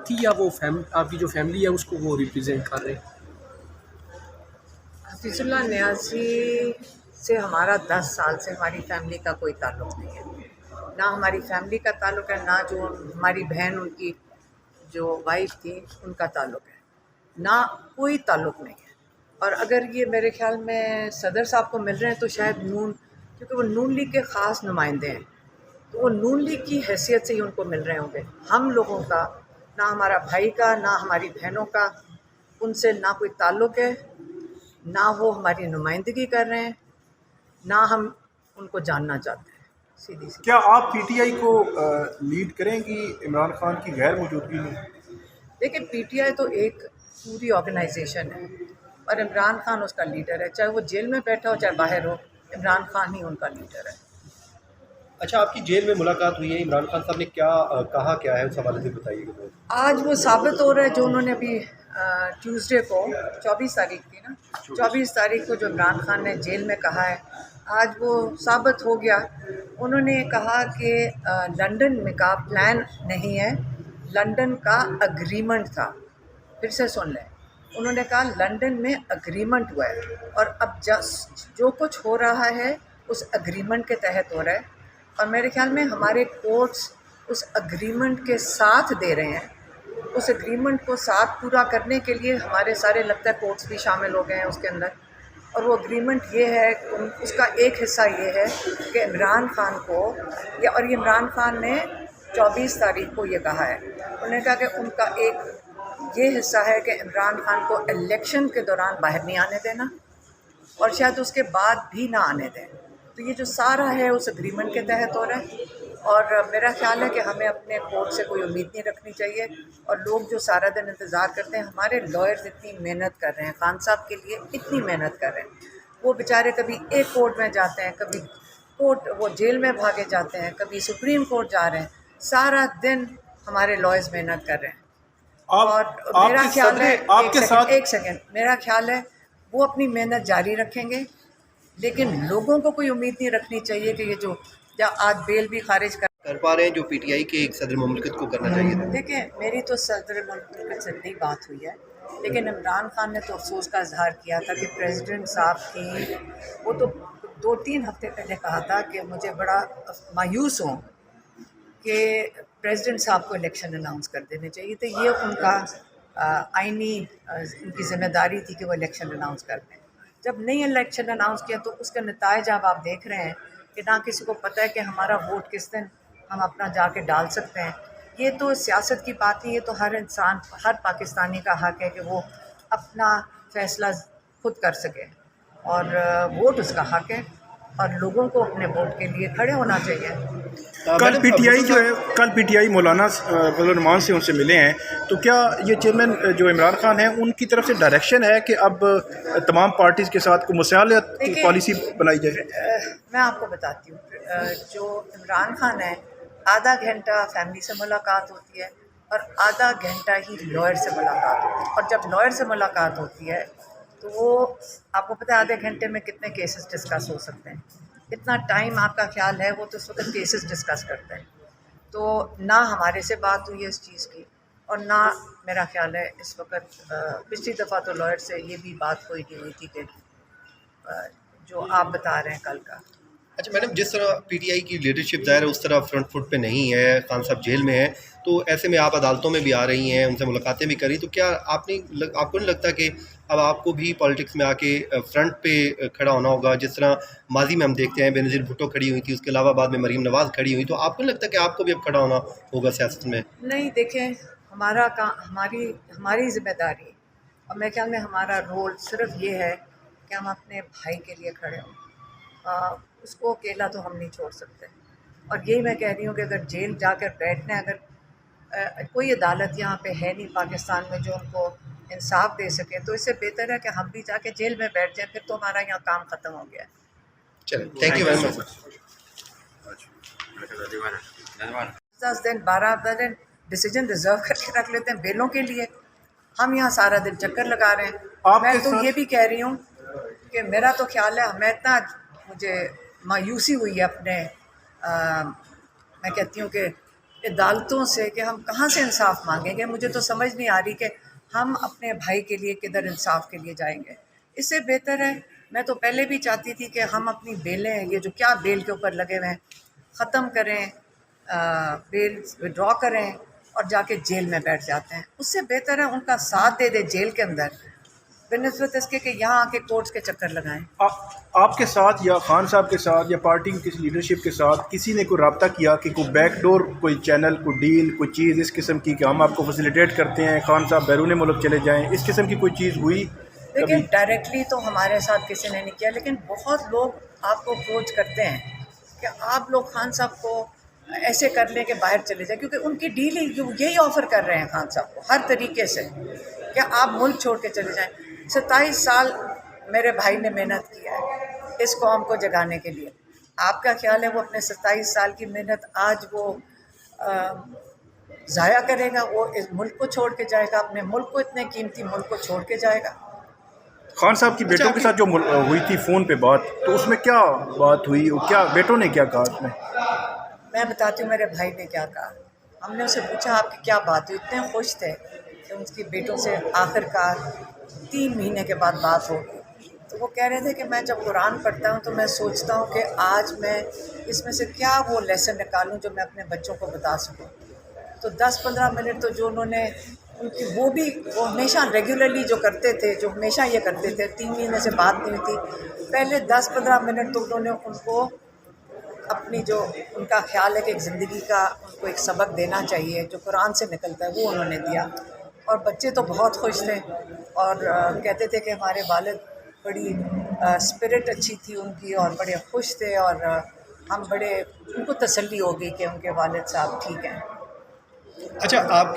थी या वो आपकी जो फैमिली है उसको वो रिप्रेजेंट कर रहे हैं? हफीजुल्लाह न्याज़ी से हमारा 10 साल से हमारी फैमिली का कोई ताल्लुक़ नहीं है। ना हमारी फैमिली का ताल्लुक़ है, ना जो हमारी बहन उनकी जो वाइफ़ थी उनका ताल्लुक़ है, ना कोई ताल्लुक़ नहीं है। और अगर ये मेरे ख़्याल में सदर साहब को मिल रहे हैं तो शायद नून, क्योंकि वो नून लीग के ख़ास नुमाइंदे हैं, तो वो नून लीग की हैसियत से ही उनको मिल रहे होंगे। हम लोगों का, ना हमारा भाई का, ना हमारी बहनों का उनसे ना कोई ताल्लुक़ है, ना वो हमारी नुमाइंदगी कर रहे हैं, ना हम उनको जानना चाहते हैं, सीधी सी क्या बात। आप पीटीआई को लीड करेंगी इमरान खान की गैर मौजूदगी में? देखिए, पीटीआई तो एक पूरी ऑर्गेनाइजेशन है और इमरान खान उसका लीडर है। चाहे वो जेल में बैठा हो चाहे बाहर हो, इमरान खान ही उनका लीडर है। अच्छा, आपकी जेल में मुलाकात हुई है, इमरान खान साहब ने क्या कहा क्या है, उस हवाले से बताइएगा मुझे। आज वो साबित हो रहा है जो उन्होंने अभी ट्यूसडे को, 24 तारीख थी ना, 24 तारीख को जो इमरान खान ने जेल में कहा है, आज वो साबित हो गया। उन्होंने कहा कि लंदन में का प्लान नहीं है, लंदन का अग्रीमेंट था। फिर से सुन लें, उन्होंने कहा लंदन में अग्रीमेंट हुआ है और अब जो कुछ हो रहा है उस अग्रीमेंट के तहत हो रहा है। और मेरे ख्याल में हमारे कोर्ट्स उस अग्रीमेंट के साथ दे रहे हैं। उस एग्रीमेंट को साथ पूरा करने के लिए हमारे सारे लगता है कोर्ट्स भी शामिल हो गए हैं उसके अंदर। और वो एग्रीमेंट ये है, उसका एक हिस्सा ये है कि इमरान खान को, और ये इमरान खान ने 24 तारीख को ये कहा है, उन्होंने कहा कि उनका एक ये हिस्सा है कि इमरान खान को इलेक्शन के दौरान बाहर नहीं आने देना और शायद उसके बाद भी ना आने दें। तो ये जो सारा है उस एग्रीमेंट के तहत हो रहा है। और मेरा ख्याल है कि हमें अपने कोर्ट से कोई उम्मीद नहीं रखनी चाहिए। और लोग जो सारा दिन इंतज़ार करते हैं, हमारे लॉयर्स इतनी मेहनत कर रहे हैं, खान साहब के लिए इतनी मेहनत कर रहे हैं, वो बेचारे कभी एक कोर्ट में जाते हैं, कभी कोर्ट वो जेल में भागे जाते हैं, कभी सुप्रीम कोर्ट जा रहे हैं, सारा दिन हमारे लॉयर्स मेहनत कर रहे हैं। आप और मेरा आपके ख्याल है, आपके साथ एक सेकेंड, मेरा ख्याल है वो अपनी मेहनत जारी रखेंगे। लेकिन लोगों को कोई उम्मीद नहीं रखनी चाहिए कि ये जो आज बेल भी खारिज कर पा रहे हैं जो पीटीआई के एक सदर मुमलिकत को करना चाहिए था। देखिए, मेरी तो सदर मुल्क से नहीं बात हुई है, लेकिन इमरान खान ने तो अफसोस का इजहार किया था कि प्रेसिडेंट साहब की, वो तो 2-3 हफ्ते पहले कहा था कि मुझे बड़ा मायूस हूँ कि प्रेसिडेंट साहब को इलेक्शन अनाउंस कर देने चाहिए। तो ये उनका आइनी उनकी ज़िम्मेदारी थी कि वो इलेक्शन अनाउंस कर दें। जब नहीं इलेक्शन अनाउंस किया तो उसका नताइज अब आप देख रहे हैं कि ना किसी को पता है कि हमारा वोट किस दिन हम अपना जाके डाल सकते हैं। ये तो सियासत की बात नहीं, ये तो हर इंसान, हर पाकिस्तानी का हक़ है कि वो अपना फ़ैसला खुद कर सके और वोट उसका हक़ है और लोगों को अपने वोट के लिए खड़े होना चाहिए। कल पीटीआई जो है, कल पीटीआई मौलाना फजल रहमान से उनसे मिले हैं, तो क्या ये चेयरमैन जो इमरान खान है उनकी तरफ से डायरेक्शन है कि अब तमाम पार्टीज़ के साथ को मुसालत की पॉलिसी बनाई जाए? मैं आपको बताती हूँ, जो इमरान खान है, आधा घंटा फैमिली से मुलाकात होती है और आधा घंटा ही लॉयर से मुलाकात होती है। और जब लॉयर से मुलाकात होती है तो वो, आपको पता है आधे घंटे में कितने केसेस डिस्कस हो सकते हैं। इतना टाइम आपका ख्याल है, वो तो इस वक्त केसेस डिस्कस करते हैं। तो ना हमारे से बात हुई है इस चीज़ की और ना मेरा ख्याल है इस वक्त, पिछली दफ़ा तो लॉयर से ये भी बात कोई नहीं हुई थी कि जो आप बता रहे हैं कल का। अच्छा मैडम, जिस तरह पीटीआई की लीडरशिप ज़ाहिर है उस तरह फ्रंट फुट पे नहीं है, खान साहब जेल में हैं, तो ऐसे में आप अदालतों में भी आ रही हैं, उनसे मुलाकातें भी करी, तो क्या आपको नहीं लगता कि अब आपको भी पॉलिटिक्स में आके फ्रंट पे खड़ा होना होगा? जिस तरह माजी में हम देखते हैं बेनज़ीर भुट्टो खड़ी हुई थी, उसके अलावा बाद में मरीम नवाज़ खड़ी हुई, तो आपको नहीं लगता कि आपको भी अब खड़ा होना होगा सियासत में? नहीं, देखें, हमारा हमारी हमारी ज़िम्मेदारी और मेरे ख्याल में हमारा रोल सिर्फ ये है कि हम अपने भाई के लिए खड़े हों। उसको अकेला तो हम नहीं छोड़ सकते। और यही मैं कह रही हूँ कि अगर जेल जाकर बैठना है, अगर कोई अदालत यहाँ पे है नहीं पाकिस्तान में जो उनको इंसाफ दे सके, तो इससे बेहतर है कि हम भी जाके जेल में बैठ जाएं, फिर तो हमारा यहाँ काम ख़त्म हो गया है। चलिए, थैंक यू वेरी मच। 10 दिन 12 दिन डिसीजन रिजर्व करके रख लेते हैं बेलों के लिए। हम यहाँ सारा दिन चक्कर लगा रहे हैं। मैं तो ये भी कह रही हूँ कि मेरा तो ख्याल है, मैं इतना, मुझे मायूसी हुई है अपने, मैं कहती हूँ कि अदालतों से कि हम कहाँ से इंसाफ मांगेंगे। मुझे तो समझ नहीं आ रही कि हम अपने भाई के लिए किधर इंसाफ के लिए जाएंगे। इससे बेहतर है, मैं तो पहले भी चाहती थी कि हम अपनी बेलें, ये जो क्या बेल के ऊपर लगे हुए हैं, ख़त्म करें, बेल विड्रॉ करें और जाके जेल में बैठ जाते हैं। उससे बेहतर है उनका साथ दे दे जेल के अंदर, बनस्बत इसके कि यहाँ आके कोर्ट्स के चक्कर लगाएं। आपके साथ या खान साहब के साथ या पार्टी की किसी लीडरशिप के साथ किसी ने कोई रब्ता किया कि कोई बैकडोर, कोई चैनल, कोई डील, कोई चीज़ इस किस्म की कि हम आपको फैसिलिटेट करते हैं, खान साहब बैरून मुल्क चले जाएं, इस किस्म की कोई चीज़ हुई? लेकिन डायरेक्टली तो हमारे साथ किसी ने नहीं किया, लेकिन बहुत लोग आपको अप्रोच करते हैं कि आप लोग खान साहब को ऐसे कर लें कि बाहर चले जाए, क्योंकि उनकी डीलिंग यही ऑफ़र कर रहे हैं खान साहब को हर तरीके से कि आप मुल्क छोड़ के चले जाएं। 27 साल मेरे भाई ने मेहनत किया है इस कौम को जगाने के लिए। आपका ख्याल है वो अपने 27 साल की मेहनत आज वो ज़ाया करेगा? वो इस मुल्क को छोड़ के जाएगा, अपने मुल्क को, इतने कीमती मुल्क को छोड़ के जाएगा? खान साहब की बेटों के साथ जो हुई थी फ़ोन पे बात, तो उसमें क्या बात हुई और क्या बेटों ने क्या कहा उसमें? मैं बताती हूँ मेरे भाई ने क्या कहा। हमने उसे पूछा आपकी क्या बात हुई? इतने खुश थे कि उनकी बेटों से आखिरकार 3 महीने के बाद बात हो गई। तो वो कह रहे थे कि मैं जब कुरान पढ़ता हूँ तो मैं सोचता हूँ कि आज मैं इसमें से क्या वो लेसन निकालूँ जो मैं अपने बच्चों को बता सकूँ। तो 10-15 मिनट तो जो उन्होंने उनकी वो हमेशा रेगुलरली जो करते थे, जो हमेशा ये करते थे, 3 महीने से बात नहीं हुई थी, पहले 10-15 मिनट तो उन्होंने उनको अपनी जो उनका ख्याल है कि एक ज़िंदगी का उनको एक सबक देना चाहिए जो कुरान से निकलता है, वो उन्होंने दिया। और बच्चे तो बहुत खुश थे और कहते थे कि हमारे वालिद बड़ी स्पिरिट अच्छी थी उनकी और बड़े खुश थे और हम बड़े, उनको तसल्ली हो गई कि उनके वालिद साहब ठीक हैं। अच्छा, आपकी